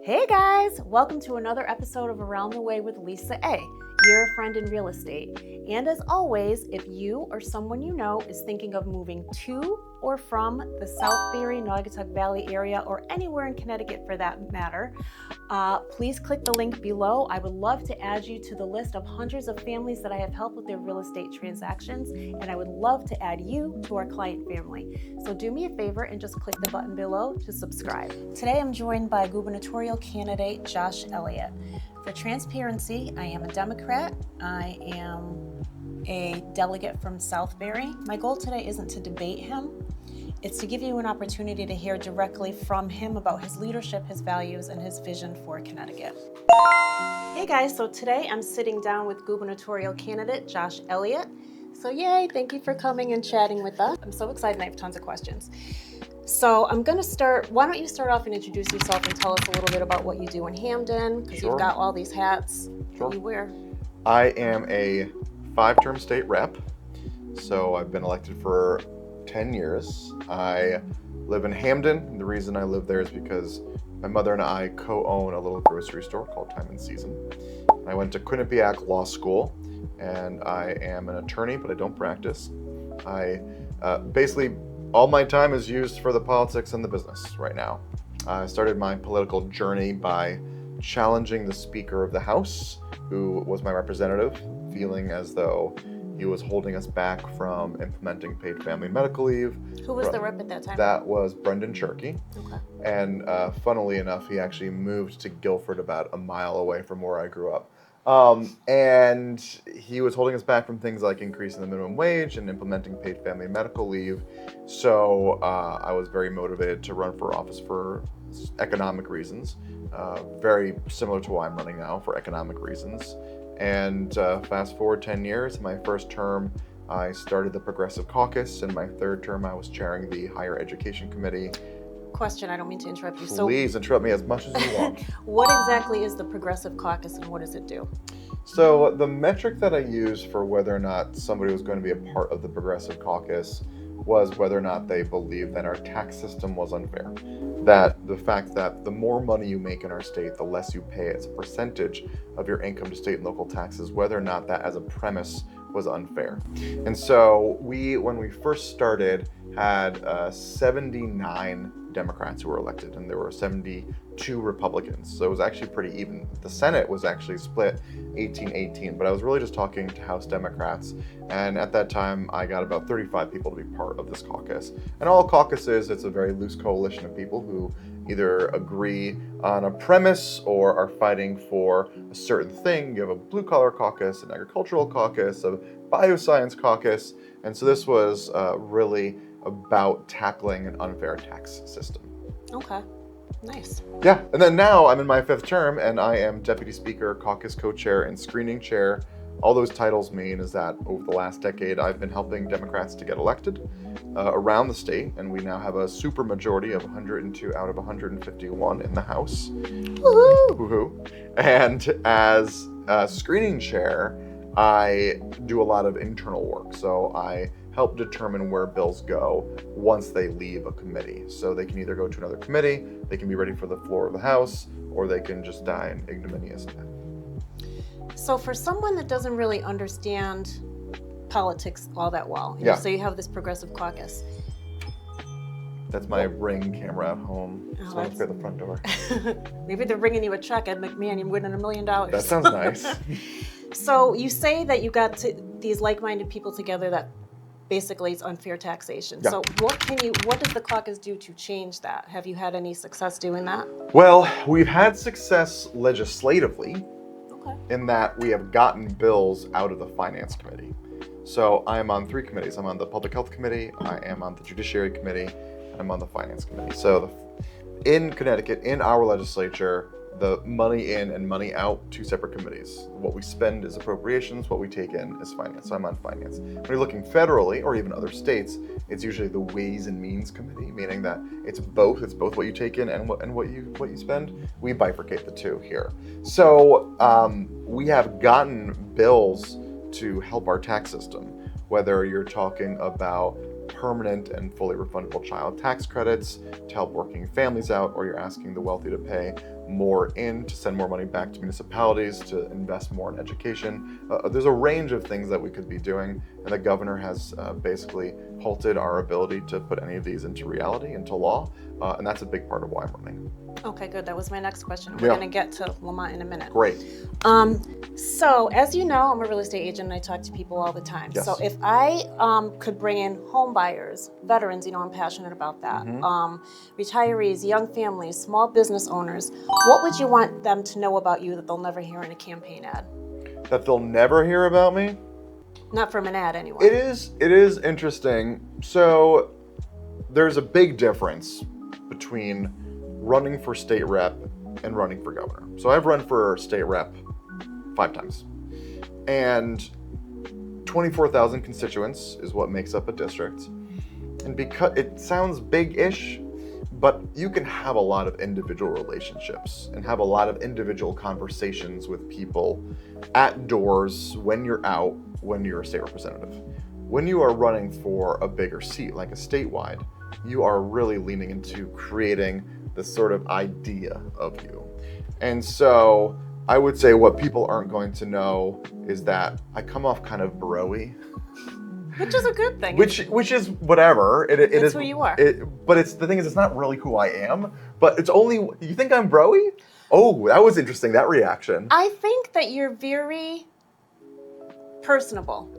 Hey guys, welcome to another episode of Around the Way with Lisa A, your friend in real estate. And as always, if you or someone you know is thinking of moving to or from the Southbury, Naugatuck Valley area, or anywhere in Connecticut for that matter, please click the link below. I would love to add you to the list of hundreds of families that I have helped with their real estate transactions, and I would love to add you to our client family. So do me a favor and just click the button below to subscribe. Today I'm joined by gubernatorial candidate Josh Elliott. For transparency, I am a Democrat. I am a delegate from Southbury. My goal today isn't to debate him. It's to give you an opportunity to hear directly from him about his leadership, his values, and his vision for Connecticut. Hey guys, so today I'm sitting down with gubernatorial candidate Josh Elliott. So yay, thank you for coming and chatting with us. I'm so excited and I have tons of questions. So I'm going to start, why don't you start off and introduce yourself and tell us a little bit about what you do in Hamden, because You've got all these hats that you wear. I am a 5-term state rep, so I've been elected for 10 years. I live in Hamden. The reason I live there is because my mother and I co-own a little grocery store called Time and Season. I went to Quinnipiac Law School, and I am an attorney, but I don't practice. I basically, all my time is used for the politics and the business right now. I started my political journey by challenging the Speaker of the House, who was my representative, feeling as though he was holding us back from implementing paid family and medical leave. Who was the rep at that time? That was Brendan Cherky. Okay. And funnily enough, he actually moved to Guilford about a mile away from where I grew up. And he was holding us back from things like increasing the minimum wage and implementing paid family and medical leave. So I was very motivated to run for office for economic reasons, very similar to why I'm running now, for economic reasons. And fast forward 10 years, my first term, I started the Progressive Caucus. In my third term, I was chairing the Higher Education Committee. Question, I don't mean to interrupt you. Please interrupt me as much as you want. What exactly is the Progressive Caucus and what does it do? So the metric that I used for whether or not somebody was going to be a part of the Progressive Caucus was whether or not they believed that our tax system was unfair. That the fact that the more money you make in our state, the less you pay as a percentage of your income to state and local taxes, whether or not that as a premise was unfair. And so when we first started, had 79 Democrats who were elected, and there were 72 Republicans. So it was actually pretty even. The Senate was actually split 18-18, but I was really just talking to House Democrats. And at that time, I got about 35 people to be part of this caucus. And all caucuses, it's a very loose coalition of people who either agree on a premise or are fighting for a certain thing. You have a blue-collar caucus, an agricultural caucus, a bioscience caucus. And so this was really about tackling an unfair tax system. Okay, nice. Yeah, and then now I'm in my 5th term and I am Deputy Speaker, Caucus Co-Chair, and Screening Chair. All those titles mean is that over the last decade, I've been helping Democrats to get elected around the state, and we now have a super majority of 102 out of 151 in the House. Woohoo! Woohoo! And as Screening Chair, I do a lot of internal work. So I help determine where bills go once they leave a committee. So they can either go to another committee, they can be ready for the floor of the House, or they can just die an ignominious death. So for someone that doesn't really understand politics all that well, so you have this Progressive Caucus. That's my Ring camera at home. Oh, So it's at the front door. Maybe they're bringing you a check, Ed McMahon, you're winning $1 million. That sounds nice. So you say that you got these like-minded people together that basically it's unfair taxation. Yeah. So what does the caucus do to change that? Have you had any success doing that? Well, we've had success legislatively in that we have gotten bills out of the Finance Committee. So I am on 3 committees. I'm on the Public Health Committee, I am on the Judiciary Committee, and I'm on the Finance Committee. So in Connecticut, in our legislature, the money in and money out, 2 separate committees. What we spend is appropriations, what we take in is finance. So I'm on finance. When you're looking federally or even other states, it's usually the Ways and Means Committee, meaning that it's both what you take in and what you spend. We bifurcate the two here. So we have gotten bills to help our tax system, whether you're talking about permanent and fully refundable child tax credits to help working families out, or you're asking the wealthy to pay more in, to send more money back to municipalities, to invest more in education. There's a range of things that we could be doing, and the governor has basically halted our ability to put any of these into reality, into law, and that's a big part of why I'm running. Okay, good. That was my next question. We're going to get to Lamont in a minute. Great. So as you know, I'm a real estate agent and I talk to people all the time. Yes. So if I could bring in home buyers, veterans, I'm passionate about that, retirees, young families, small business owners, what would you want them to know about you that they'll never hear in a campaign ad? That they'll never hear about me? Not from an ad anyway. It is interesting. So there's a big difference between running for state rep and running for governor. So I've run for state rep 5 times. And 24,000 constituents is what makes up a district. And because it sounds big-ish, but you can have a lot of individual relationships and have a lot of individual conversations with people at doors when you're out, when you're a state representative. When you are running for a bigger seat, like a statewide, you are really leaning into creating this sort of idea of you. And so I would say what people aren't going to know is that I come off kind of bro-y. Which is a good thing. Which is whatever. It It's is who you are. But the thing is, it's not really who I am. But it's only, you think I'm bro-y? Oh, that was interesting, that reaction. I think that you're very personable.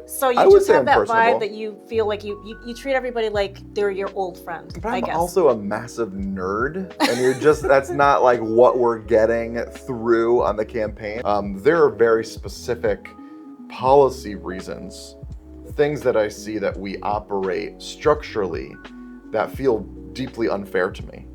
So you I would just say have I'm that personable. vibe that you feel like you treat everybody like they're your old friend, But I I'm guess. also a massive nerd, and you're just, that's not like what we're getting through on the campaign. There are very specific policy reasons, things that I see that we operate structurally that feel deeply unfair to me.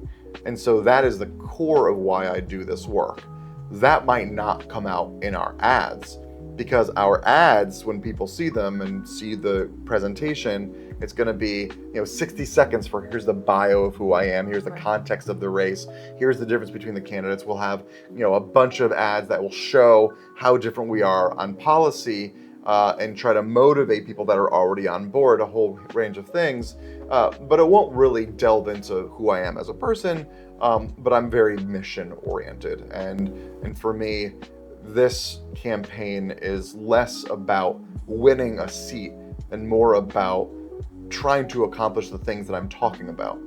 And so that is the core of why I do this work. That might not come out in our ads, because our ads, when people see them and see the presentation, it's going to be 60 seconds for here's the bio of who I am, here's the context of the race, here's the difference between the candidates. We'll have a bunch of ads that will show how different we are on policy and try to motivate people that are already on board, a whole range of things. But it won't really delve into who I am as a person, but I'm very mission oriented. And for me, this campaign is less about winning a seat and more about trying to accomplish the things that I'm talking about.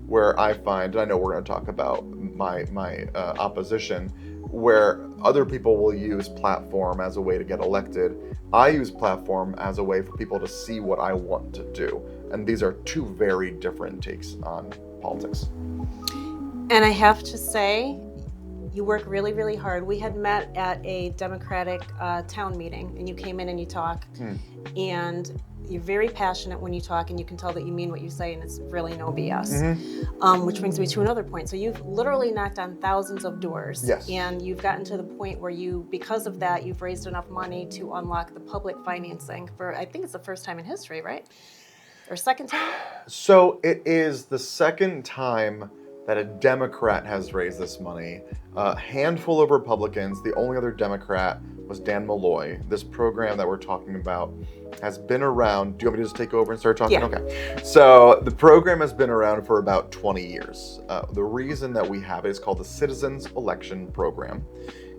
Where I find, and I know we're going to talk about my opposition, where other people will use platform as a way to get elected. I use platform as a way for people to see what I want to do. And these are two very different takes on politics. And I have to say, you work really, really hard. We had met at a Democratic town meeting, and you came in and you talked, and you're very passionate when you talk, and you can tell that you mean what you say, and it's really no BS. Which brings me to another point. So you've literally knocked on thousands of doors, yes. And you've gotten to the point where because of that, you've raised enough money to unlock the public financing for, I think it's the first time in history, right? Or second time? So it is the second time that a Democrat has raised this money. A handful of Republicans, the only other Democrat was Dan Malloy. This program that we're talking about has been around. Do you want me to just take over and start talking? Yeah. Okay. So the program has been around for about 20 years. The reason that we have it is called the Citizens Election Program.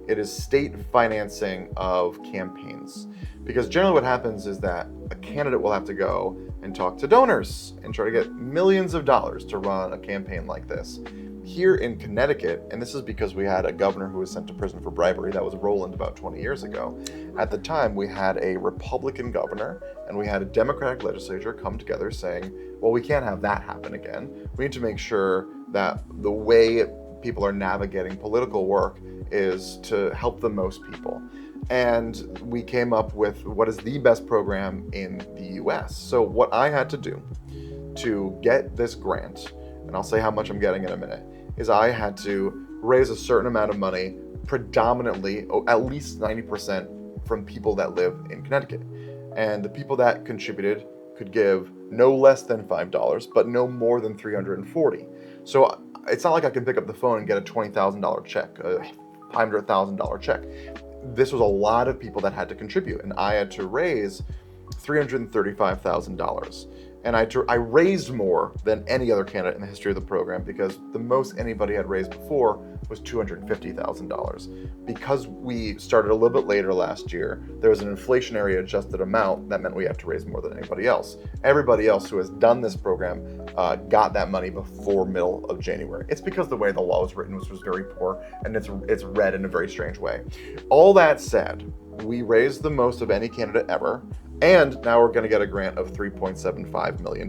It is state financing of campaigns. Because generally what happens is that a candidate will have to go and talk to donors and try to get millions of dollars to run a campaign like this. Here in Connecticut, and this is because we had a governor who was sent to prison for bribery, that was Roland about 20 years ago. At the time, we had a Republican governor and we had a Democratic legislature come together saying, well, we can't have that happen again. We need to make sure that the way people are navigating political work is to help the most people. And we came up with what is the best program in the US. So what I had to do to get this grant, and I'll say how much I'm getting in a minute, is I had to raise a certain amount of money, predominantly, at least 90% from people that live in Connecticut. And the people that contributed could give no less than $5, but no more than $340. So it's not like I can pick up the phone and get a $20,000 check, a $500,000 check. This was a lot of people that had to contribute, and I had to raise $335,000. And I raised more than any other candidate in the history of the program, because the most anybody had raised before was $250,000. Because we started a little bit later last year, there was an inflationary adjusted amount that meant we had to raise more than anybody else. Everybody else who has done this program got that money before middle of January. It's because the way the law was written was very poor, and it's read in a very strange way. All that said, we raised the most of any candidate ever, and now we're going to get a grant of $3.75 million.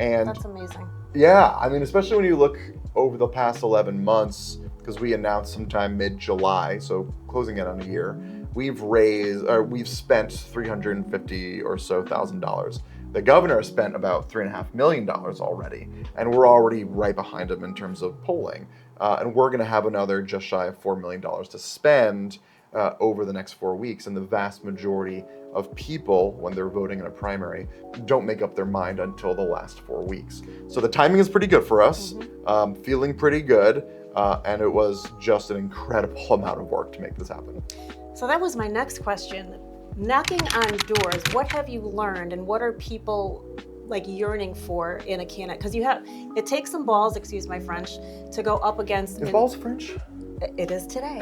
And that's amazing. Yeah, I mean, especially when you look over the past 11 months, because we announced sometime mid-July, so closing in on a year, we've spent $350,000 or so. The governor has spent about $3.5 million already, and we're already right behind him in terms of polling. And we're going to have another just shy of $4 million to spend over the next 4 weeks, and the vast majority of people, when they're voting in a primary, don't make up their mind until the last 4 weeks. So the timing is pretty good for us, feeling pretty good, and it was just an incredible amount of work to make this happen. So that was my next question. Knocking on doors, what have you learned, and what are people like yearning for in a candidate? Because it takes some balls, excuse my French, to go up against. Is balls French? It is today.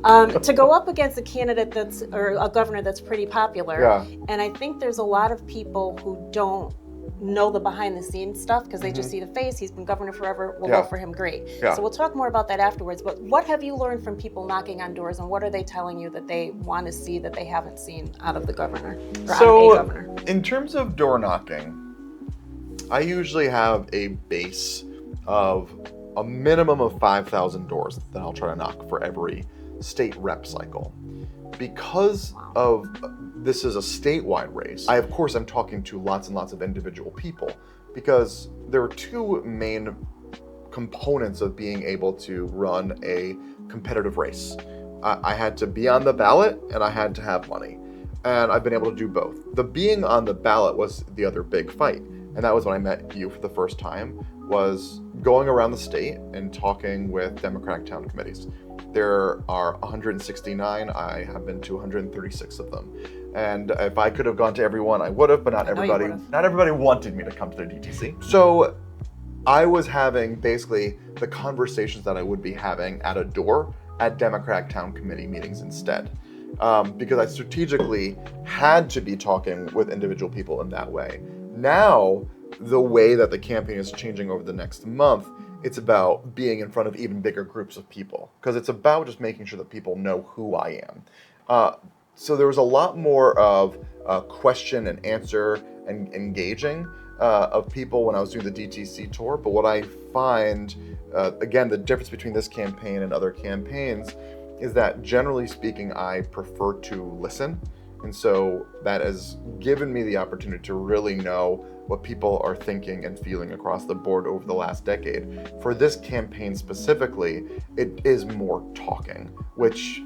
To go up against a candidate or a governor that's pretty popular. Yeah. And I think there's a lot of people who don't know the behind the scenes stuff, because they just see the face, he's been governor forever, we'll vote for him, great. Yeah. So we'll talk more about that afterwards, but what have you learned from people knocking on doors, and what are they telling you that they want to see that they haven't seen out of the governor, or out of a governor? In terms of door knocking, I usually have a base of a minimum of 5,000 doors that I'll try to knock for every state rep cycle. Because of this is a statewide race, of course I'm talking to lots and lots of individual people, because there are two main components of being able to run a competitive race. I had to be on the ballot, and I had to have money, and I've been able to do both. The being on the ballot was the other big fight, and that was when I met you for the first time, was going around the state and talking with Democratic town committees. There are 169. I have been to 136 of them. And if I could have gone to every one, I would have, but not everybody wanted me to come to the DTC. So I was having basically the conversations that I would be having at a door at Democratic town committee meetings instead. Because I strategically had to be talking with individual people in that way. Now, the way that the campaign is changing over the next month, it's about being in front of even bigger groups of people, because it's about just making sure that people know who I am. So there was a lot more of question and answer and engaging of people when I was doing the DTC tour. But what I find, again, the difference between this campaign and other campaigns is that generally speaking, I prefer to listen. And so that has given me the opportunity to really know what people are thinking and feeling across the board over the last decade. For this campaign specifically, it is more talking, which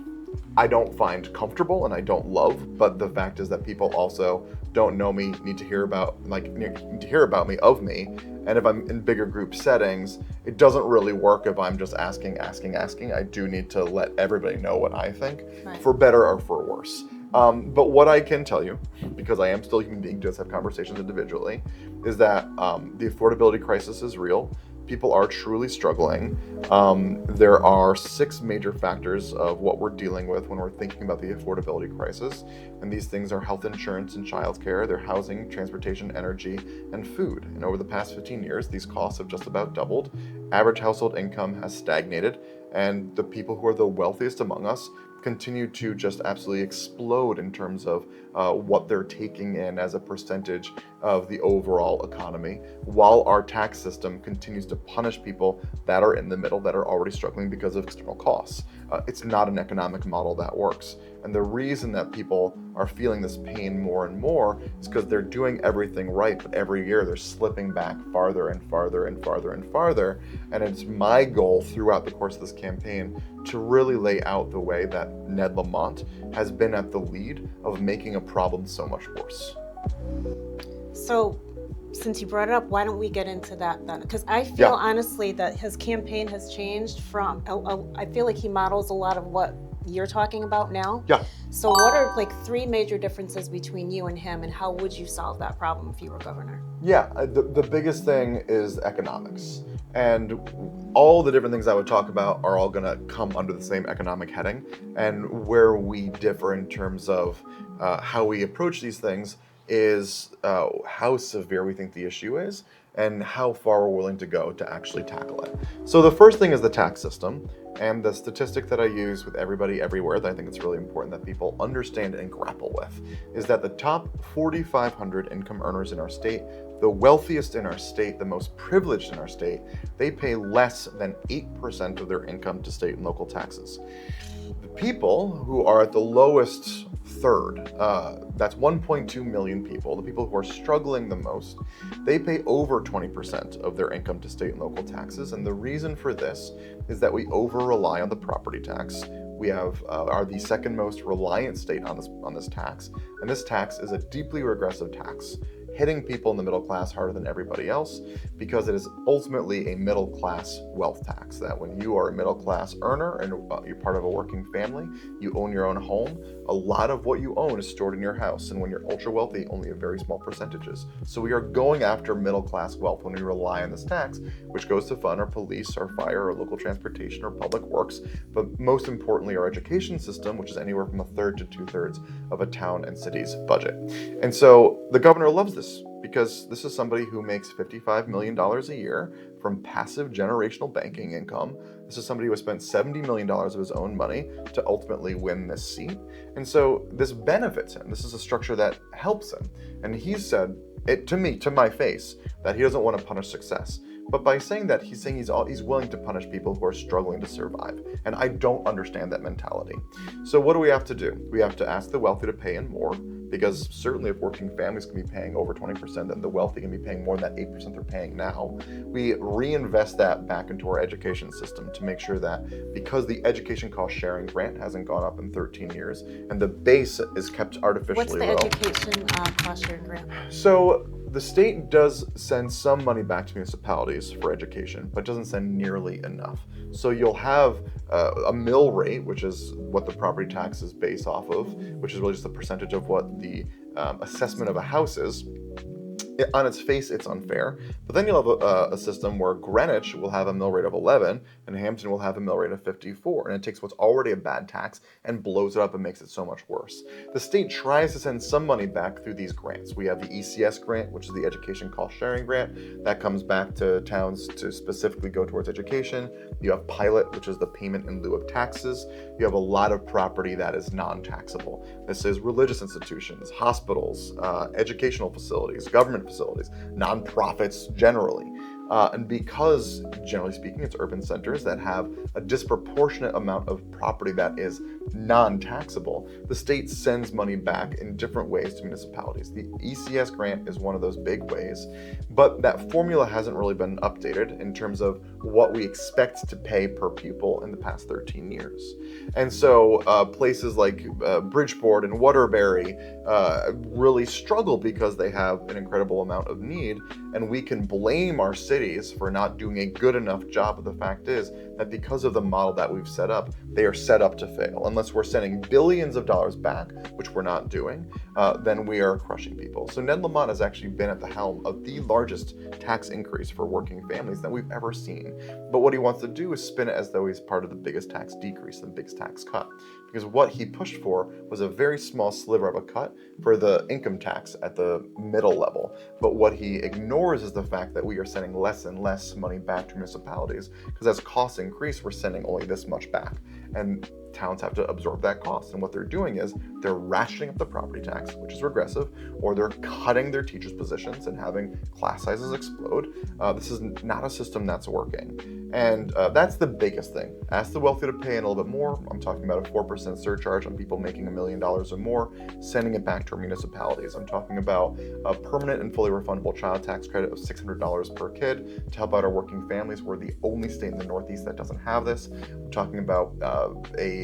I don't find comfortable and I don't love, but the fact is that people also don't know me, need to hear about me, of me. And if I'm in bigger group settings, it doesn't really work if I'm just asking. I do need to let everybody know what I think, for better or for worse. But what I can tell you, because I am still a human being, just have conversations individually, is that the affordability crisis is real. People are truly struggling. There are 6 major factors of what we're dealing with when we're thinking about the affordability crisis. And these things are health insurance and childcare, they're housing, transportation, energy, and food. And over the past 15 years, these costs have just about doubled. Average household income has stagnated, and the people who are the wealthiest among us continue to just absolutely explode in terms of what they're taking in as a percentage of the overall economy, while our tax system continues to punish people that are in the middle, that are already struggling because of external costs. It's not an economic model that works. And the reason that people are feeling this pain more and more is because they're doing everything right, but every year they're slipping back farther and farther and farther and farther. And it's my goal throughout the course of this campaign to really lay out the way that Ned Lamont has been at the lead of making a problem so much worse. So, since you brought it up, why don't we get into that then? Because I feel honestly that his campaign has changed from, I feel like he models a lot of what you're talking about now? Yeah. So what are like 3 major differences between you and him, and how would you solve that problem if you were governor? Yeah, the biggest thing is economics. And all the different things I would talk about are all going to come under the same economic heading. And where we differ in terms of how we approach these things is how severe we think the issue is and how far we're willing to go to actually tackle it. So the first thing is the tax system. And the statistic that I use with everybody everywhere that I think it's really important that people understand and grapple with is that the top 4,500 income earners in our state, the wealthiest in our state, the most privileged in our state, they pay less than 8% of their income to state and local taxes. The people who are at the lowest third, that's 1.2 million people, the people who are struggling the most, they pay over 20% of their income to state and local taxes. And the reason for this is that we over-rely on the property tax. We are the second most reliant state on this tax, and this tax is a deeply regressive tax, hitting people in the middle class harder than everybody else because it is ultimately a middle class wealth tax. That when you are a middle class earner and you're part of a working family, you own your own home, a lot of what you own is stored in your house. And when you're ultra wealthy, only a very small percentages. So we are going after middle class wealth when we rely on this tax, which goes to fund our police, our fire, our local transportation, our public works, but most importantly, our education system, which is anywhere from 1/3 to 2/3 of a town and city's budget. And so the governor loves this because this is somebody who makes $55 million a year from passive generational banking income. This is somebody who has spent $70 million of his own money to ultimately win this seat. And so this benefits him. This is a structure that helps him. And he's said it to me, to my face, that he doesn't want to punish success. But by saying that, he's saying he's willing to punish people who are struggling to survive. And I don't understand that mentality. So what do we have to do? We have to ask the wealthy to pay in more, because certainly if working families can be paying over 20%, then the wealthy can be paying more than that 8% they're paying now. We reinvest that back into our education system to make sure that because the education cost sharing grant hasn't gone up in 13 years and the base is kept artificially low. What's the education cost sharing grant? So the state does send some money back to municipalities for education, but doesn't send nearly enough. So you'll have a mill rate, which is what the property tax is based off of, which is really just a percentage of what the assessment of a house is. On its face, it's unfair. But then you'll have a system where Greenwich will have a mill rate of 11 and Hampton will have a mill rate of 54. And it takes what's already a bad tax and blows it up and makes it so much worse. The state tries to send some money back through these grants. We have the ECS grant, which is the Education Cost Sharing Grant. That comes back to towns to specifically go towards education. You have Pilot, which is the payment in lieu of taxes. You have a lot of property that is non-taxable. This is religious institutions, hospitals, educational facilities, government facilities, nonprofits generally. And because, generally speaking, it's urban centers that have a disproportionate amount of property that is non-taxable, the state sends money back in different ways to municipalities. The ECS grant is one of those big ways, but that formula hasn't really been updated in terms of what we expect to pay per pupil in the past 13 years. And so places like Bridgeport and Waterbury really struggle because they have an incredible amount of need, and we can blame our cities for not doing a good enough job. But the fact is that because of the model that we've set up, they are set up to fail. Unless we're sending billions of dollars back, which we're not doing, then we are crushing people. So Ned Lamont has actually been at the helm of the largest tax increase for working families that we've ever seen. But what he wants to do is spin it as though he's part of the biggest tax decrease, the biggest tax cut. Because what he pushed for was a very small sliver of a cut for the income tax at the middle level. But what he ignores is the fact that we are sending less and less money back to municipalities, because as costs increase, we're sending only this much back. And towns have to absorb that cost. And what they're doing is they're ratcheting up the property tax, which is regressive, or they're cutting their teachers' positions and having class sizes explode. This is not a system that's working. And that's the biggest thing. Ask the wealthy to pay in a little bit more. I'm talking about a 4% surcharge on people making $1 million or more, sending it back to our municipalities. I'm talking about a permanent and fully refundable child tax credit of $600 per kid to help out our working families. We're the only state in the Northeast that doesn't have this. I'm talking about a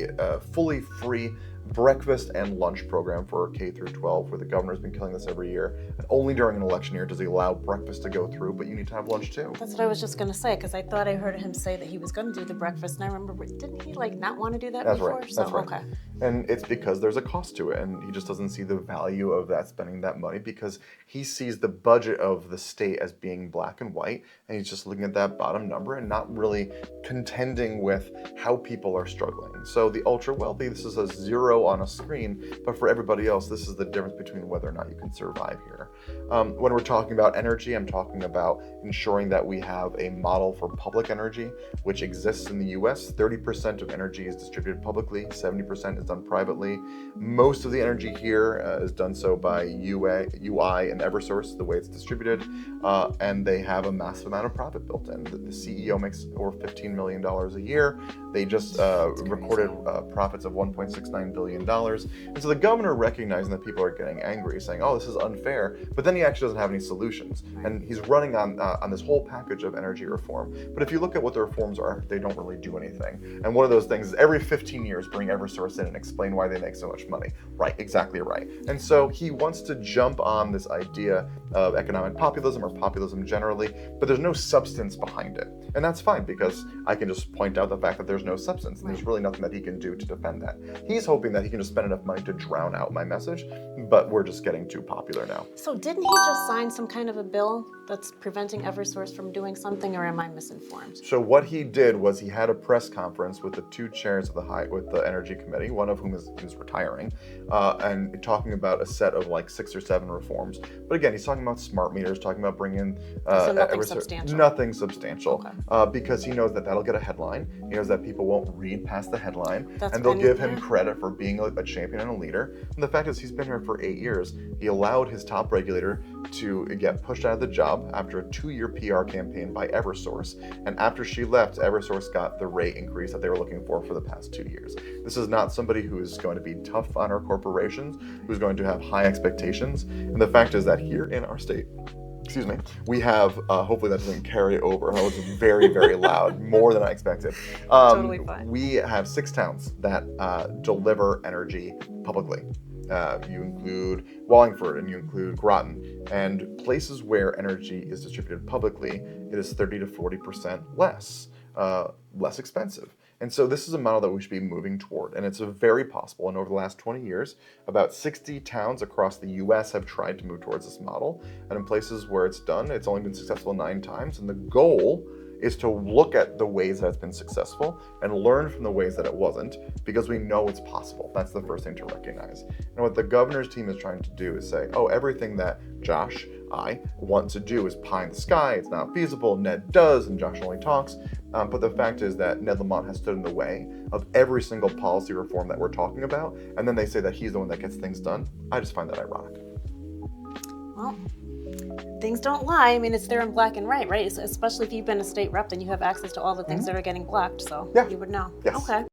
fully free breakfast and lunch program for K through 12, where the governor's been killing this every year. And only during an election year does he allow breakfast to go through, but you need to have lunch too. That's what I was just going to say, because I thought I heard him say that he was going to do the breakfast, and I remember, didn't he not want to do that That's before? right. So, That's right. Okay. And it's because there's a cost to it, and he just doesn't see the value of that, spending that money, because he sees the budget of the state as being black and white, and he's just looking at that bottom number and not really contending with how people are struggling. So the ultra wealthy, this is a 0 on a screen, but for everybody else, this is the difference between whether or not you can survive here. When we're talking about energy, I'm talking about ensuring that we have a model for public energy, which exists in the US. 30% of energy is distributed publicly, 70% is done privately. Most of the energy here is done so by UI and Eversource, the way it's distributed, and they have a massive amount of profit built in. The CEO makes over $15 million a year. They just recorded profits of $1.69 billion. And so the governor, recognizing that people are getting angry, saying, oh, this is unfair, but then he actually doesn't have any solutions. And he's running on this whole package of energy reform. But if you look at what the reforms are, they don't really do anything. And one of those things is every 15 years, bring Eversource in and explain why they make so much money. Right, exactly right. And so he wants to jump on this idea of economic populism or populism generally, but there's no substance behind it. And that's fine, because I can just point out the fact that there's no substance, and there's really nothing that he can do to defend that. He's hoping that he can just spend enough money to drown out my message, but we're just getting too popular now. So didn't he just sign some kind of a bill that's preventing Eversource from doing something, or am I misinformed? So what he did was he had a press conference with the two chairs of the Energy Committee, one of whom is retiring, and talking about a set of like 6 or 7 reforms. But again, he's talking about smart meters, talking about bringing so nothing substantial. Nothing substantial, Okay. because he knows that that'll get a headline. He knows that people won't read past the headline, That's and they'll give him yeah. credit for being a champion and a leader. And the fact is, he's been here for 8 years. He allowed his top regulator to get pushed out of the job after a 2-year PR campaign by Eversource. And after she left, Eversource got the rate increase that they were looking for the past 2 years. This is not somebody who is going to be tough on our corporations, who's going to have high expectations. And the fact is that here in our state, we have, hopefully that doesn't carry over. That was very, very loud, more than I expected. Totally fine. We have 6 towns that deliver energy publicly. You include Wallingford and you include Groton, and places where energy is distributed publicly, it is 30 to 40% less expensive. And so this is a model that we should be moving toward, and it's very possible. And over the last 20 years, about 60 towns across the US have tried to move towards this model. And in places where it's done, it's only been successful 9 times. And the goal is to look at the ways that it's been successful and learn from the ways that it wasn't, because we know it's possible. That's the first thing to recognize. And what the governor's team is trying to do is say, oh, everything that Josh, I want to do is pie in the sky, it's not feasible, Ned does, and Josh only talks. But the fact is that Ned Lamont has stood in the way of every single policy reform that we're talking about, and then they say that he's the one that gets things done. I just find that ironic. Well, things don't lie. I mean, it's there in black and white, right? Especially if you've been a state rep, then you have access to all the things that are getting blocked, so Yeah. you would know. Yes. Okay.